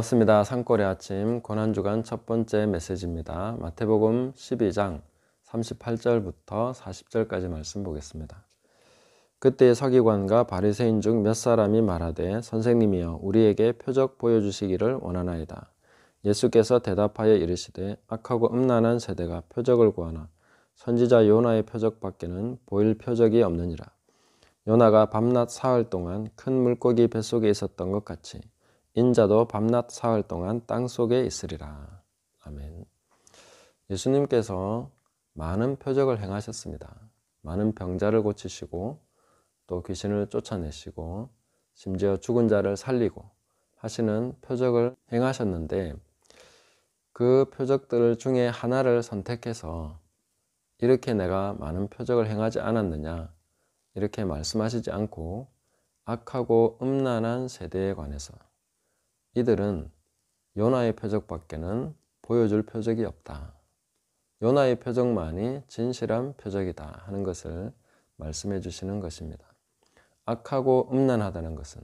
반갑습니다. 산골의 아침 고난주간 첫 번째 메시지입니다. 마태복음 12장 38절부터 40절까지 말씀 보겠습니다. 그때 서기관과 바리새인 중 몇 사람이 말하되 선생님이여 우리에게 표적 보여주시기를 원하나이다. 예수께서 대답하여 이르시되 악하고 음란한 세대가 표적을 구하나 선지자 요나의 표적밖에는 보일 표적이 없느니라. 요나가 밤낮 사흘 동안 큰 물고기 뱃속에 있었던 것 같이 인자도 밤낮 사흘 동안 땅속에 있으리라. 아멘. 예수님께서 많은 표적을 행하셨습니다. 많은 병자를 고치시고 또 귀신을 쫓아내시고 심지어 죽은 자를 살리고 하시는 표적을 행하셨는데 그 표적들 중에 하나를 선택해서 이렇게 내가 많은 표적을 행하지 않았느냐 이렇게 말씀하시지 않고 악하고 음란한 세대에 관해서 이들은 요나의 표적밖에는 보여줄 표적이 없다. 요나의 표적만이 진실한 표적이다 하는 것을 말씀해 주시는 것입니다. 악하고 음란하다는 것은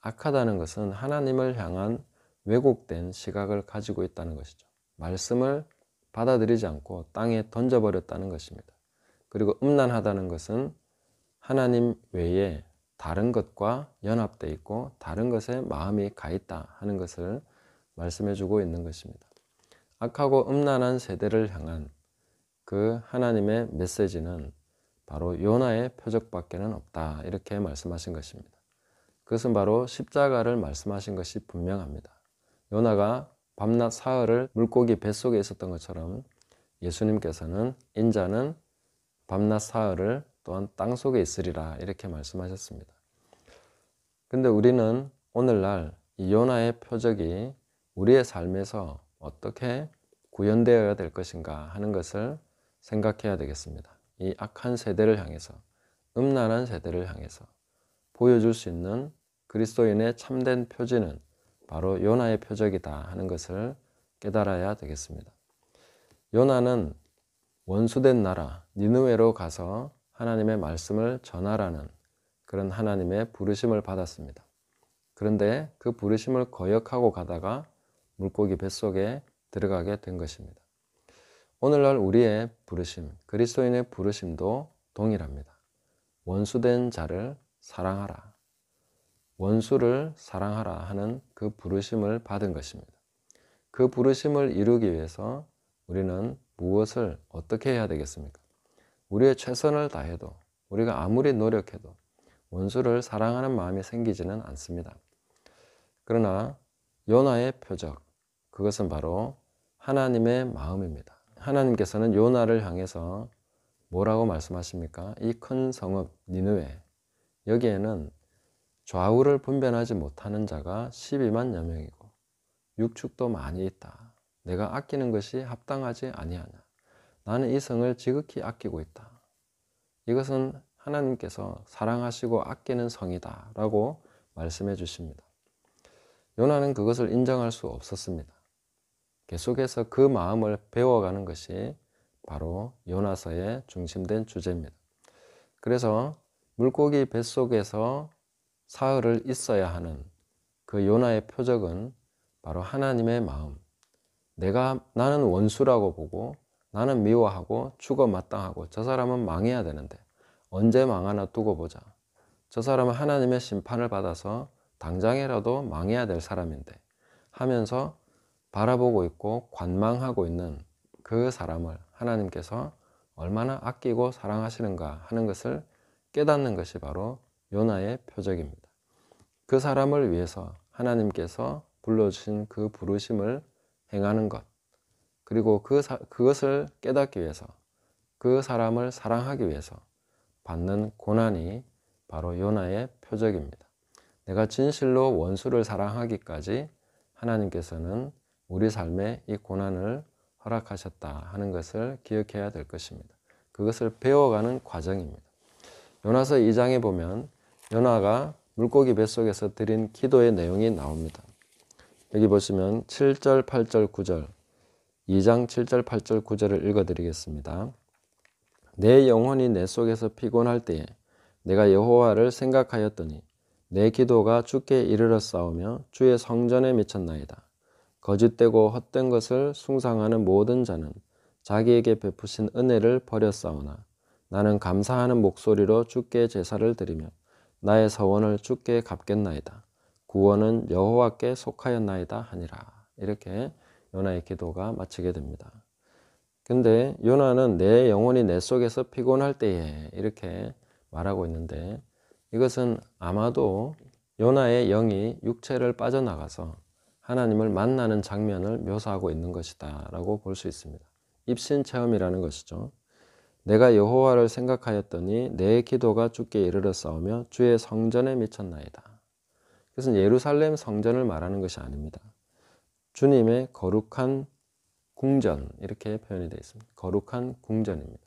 악하다는 것은 하나님을 향한 왜곡된 시각을 가지고 있다는 것이죠. 말씀을 받아들이지 않고 땅에 던져버렸다는 것입니다. 그리고 음란하다는 것은 하나님 외에 다른 것과 연합되어 있고 다른 것에 마음이 가 있다 하는 것을 말씀해 주고 있는 것입니다. 악하고 음란한 세대를 향한 그 하나님의 메시지는 바로 요나의 표적밖에는 없다 이렇게 말씀하신 것입니다. 그것은 바로 십자가를 말씀하신 것이 분명합니다. 요나가 밤낮 사흘을 물고기 뱃속에 있었던 것처럼 예수님께서는 인자는 밤낮 사흘을 또한 땅속에 있으리라 이렇게 말씀하셨습니다. 근데 우리는 오늘날 이 요나의 표적이 우리의 삶에서 어떻게 구현되어야 될 것인가 하는 것을 생각해야 되겠습니다. 이 악한 세대를 향해서, 음란한 세대를 향해서 보여줄 수 있는 그리스도인의 참된 표지는 바로 요나의 표적이다 하는 것을 깨달아야 되겠습니다. 요나는 원수된 나라 니느웨로 가서 하나님의 말씀을 전하라는 그런 하나님의 부르심을 받았습니다. 그런데 그 부르심을 거역하고 가다가 물고기 뱃속에 들어가게 된 것입니다. 오늘날 우리의 부르심, 그리스도인의 부르심도 동일합니다. 원수된 자를 사랑하라. 원수를 사랑하라 하는 그 부르심을 받은 것입니다. 그 부르심을 이루기 위해서 우리는 무엇을 어떻게 해야 되겠습니까? 우리의 최선을 다해도 우리가 아무리 노력해도 원수를 사랑하는 마음이 생기지는 않습니다. 그러나 요나의 표적, 그것은 바로 하나님의 마음입니다. 하나님께서는 요나를 향해서 뭐라고 말씀하십니까? 이 큰 성읍 니느웨, 여기에는 좌우를 분별하지 못하는 자가 12만여 명이고 육축도 많이 있다. 내가 아끼는 것이 합당하지 아니하냐. 나는 이 성을 지극히 아끼고 있다. 이것은 하나님께서 사랑하시고 아끼는 성이다 라고 말씀해 주십니다. 요나는 그것을 인정할 수 없었습니다. 계속해서 그 마음을 배워가는 것이 바로 요나서의 중심된 주제입니다. 그래서 물고기 뱃속에서 사흘을 있어야 하는 그 요나의 표적은 바로 하나님의 마음. 나는 원수라고 보고 나는 미워하고 죽어 마땅하고 저 사람은 망해야 되는데 언제 망하나 두고 보자. 저 사람은 하나님의 심판을 받아서 당장이라도 망해야 될 사람인데 하면서 바라보고 있고 관망하고 있는 그 사람을 하나님께서 얼마나 아끼고 사랑하시는가 하는 것을 깨닫는 것이 바로 요나의 표적입니다. 그 사람을 위해서 하나님께서 불러주신 그 부르심을 행하는 것, 그리고 그것을 깨닫기 위해서 그 사람을 사랑하기 위해서 받는 고난이 바로 요나의 표적입니다. 내가 진실로 원수를 사랑하기까지 하나님께서는 우리 삶에 이 고난을 허락하셨다 하는 것을 기억해야 될 것입니다. 그것을 배워가는 과정입니다. 요나서 2장에 보면 요나가 물고기 뱃속에서 드린 기도의 내용이 나옵니다. 여기 보시면 7절, 8절, 9절 2장 7절, 8절, 9절을 읽어드리겠습니다. 내 영혼이 내 속에서 피곤할 때에 내가 여호와를 생각하였더니 내 기도가 주께 이르렀사오며 주의 성전에 미쳤나이다. 거짓되고 헛된 것을 숭상하는 모든 자는 자기에게 베푸신 은혜를 버렸사오나 나는 감사하는 목소리로 주께 제사를 드리며 나의 서원을 주께 갚겠나이다. 구원은 여호와께 속하였나이다 하니라. 이렇게 요나의 기도가 마치게 됩니다. 근데 요나는 내 영혼이 내 속에서 피곤할 때에 이렇게 말하고 있는데, 이것은 아마도 요나의 영이 육체를 빠져나가서 하나님을 만나는 장면을 묘사하고 있는 것이다 라고 볼 수 있습니다. 입신 체험이라는 것이죠. 내가 여호와를 생각하였더니 내 기도가 주께 이르렀사오며 주의 성전에 미쳤나이다. 그것은 예루살렘 성전을 말하는 것이 아닙니다. 주님의 거룩한 궁전, 이렇게 표현이 되어 있습니다. 거룩한 궁전입니다.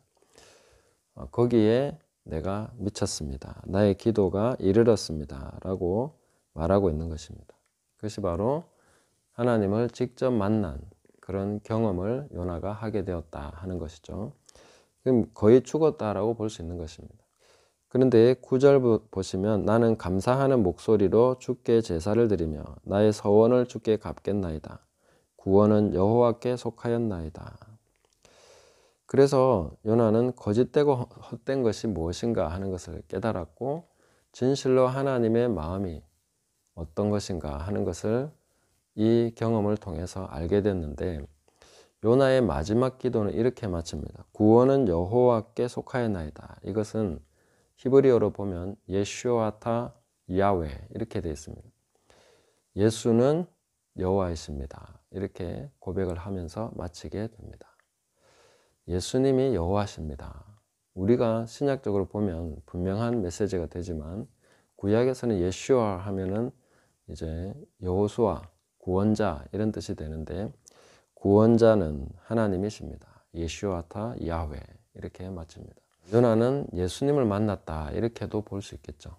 거기에 내가 미쳤습니다. 나의 기도가 이르렀습니다 라고 말하고 있는 것입니다. 그것이 바로 하나님을 직접 만난 그런 경험을 요나가 하게 되었다 하는 것이죠. 그럼 거의 죽었다라고 볼 수 있는 것입니다. 그런데 9절 보시면 나는 감사하는 목소리로 주께 제사를 드리며 나의 서원을 주께 갚겠나이다. 구원은 여호와께 속하였나이다. 그래서 요나는 거짓되고 헛된 것이 무엇인가 하는 것을 깨달았고 진실로 하나님의 마음이 어떤 것인가 하는 것을 이 경험을 통해서 알게 됐는데, 요나의 마지막 기도는 이렇게 마칩니다. 구원은 여호와께 속하였나이다. 이것은 히브리어로 보면 예슈아타 야훼 이렇게 되어 있습니다. 예수는 여호와이십니다. 이렇게 고백을 하면서 마치게 됩니다. 예수님이 여호와십니다. 우리가 신약적으로 보면 분명한 메시지가 되지만 구약에서는 예슈아 하면은 이제 여호수아, 구원자 이런 뜻이 되는데, 구원자는 하나님이십니다. 예슈아타 야훼 이렇게 마칩니다. 요나는 예수님을 만났다 이렇게도 볼 수 있겠죠.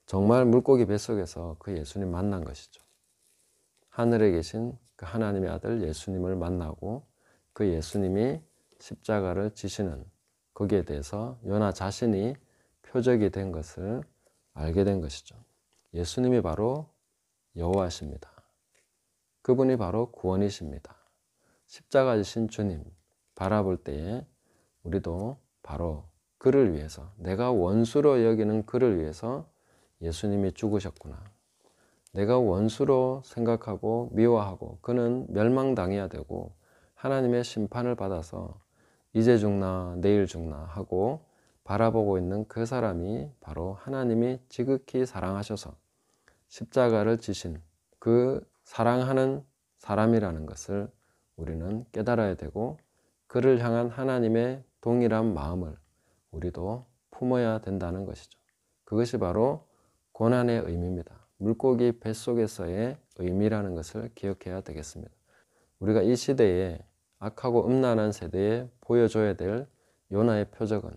정말 물고기 뱃속에서 그 예수님 만난 것이죠. 하늘에 계신 그 하나님의 아들 예수님을 만나고 그 예수님이 십자가를 지시는 거기에 대해서 요나 자신이 표적이 된 것을 알게 된 것이죠. 예수님이 바로 여호와십니다. 그분이 바로 구원이십니다. 십자가 지신 주님 바라볼 때에 우리도 바로 그를 위해서, 내가 원수로 여기는 그를 위해서 예수님이 죽으셨구나. 내가 원수로 생각하고 미워하고 그는 멸망당해야 되고 하나님의 심판을 받아서 이제 죽나 내일 죽나 하고 바라보고 있는 그 사람이 바로 하나님이 지극히 사랑하셔서 십자가를 지신 그 사랑하는 사람이라는 것을 우리는 깨달아야 되고, 그를 향한 하나님의 동일한 마음을 우리도 품어야 된다는 것이죠. 그것이 바로 고난의 의미입니다. 물고기 뱃속에서의 의미라는 것을 기억해야 되겠습니다. 우리가 이 시대에 악하고 음란한 세대에 보여줘야 될 요나의 표적은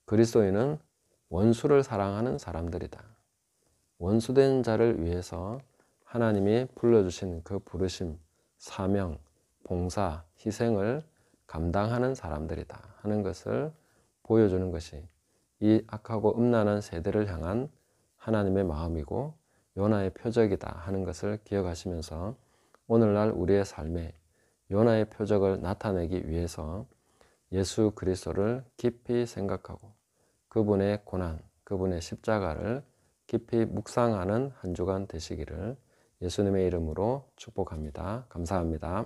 그리스도인은 원수를 사랑하는 사람들이다. 원수된 자를 위해서 하나님이 불러주신 그 부르심, 사명, 봉사, 희생을 감당하는 사람들이다 하는 것을 보여주는 것이 이 악하고 음란한 세대를 향한 하나님의 마음이고 요나의 표적이다 하는 것을 기억하시면서 오늘날 우리의 삶에 요나의 표적을 나타내기 위해서 예수 그리스도를 깊이 생각하고 그분의 고난, 그분의 십자가를 깊이 묵상하는 한 주간 되시기를 예수님의 이름으로 축복합니다. 감사합니다.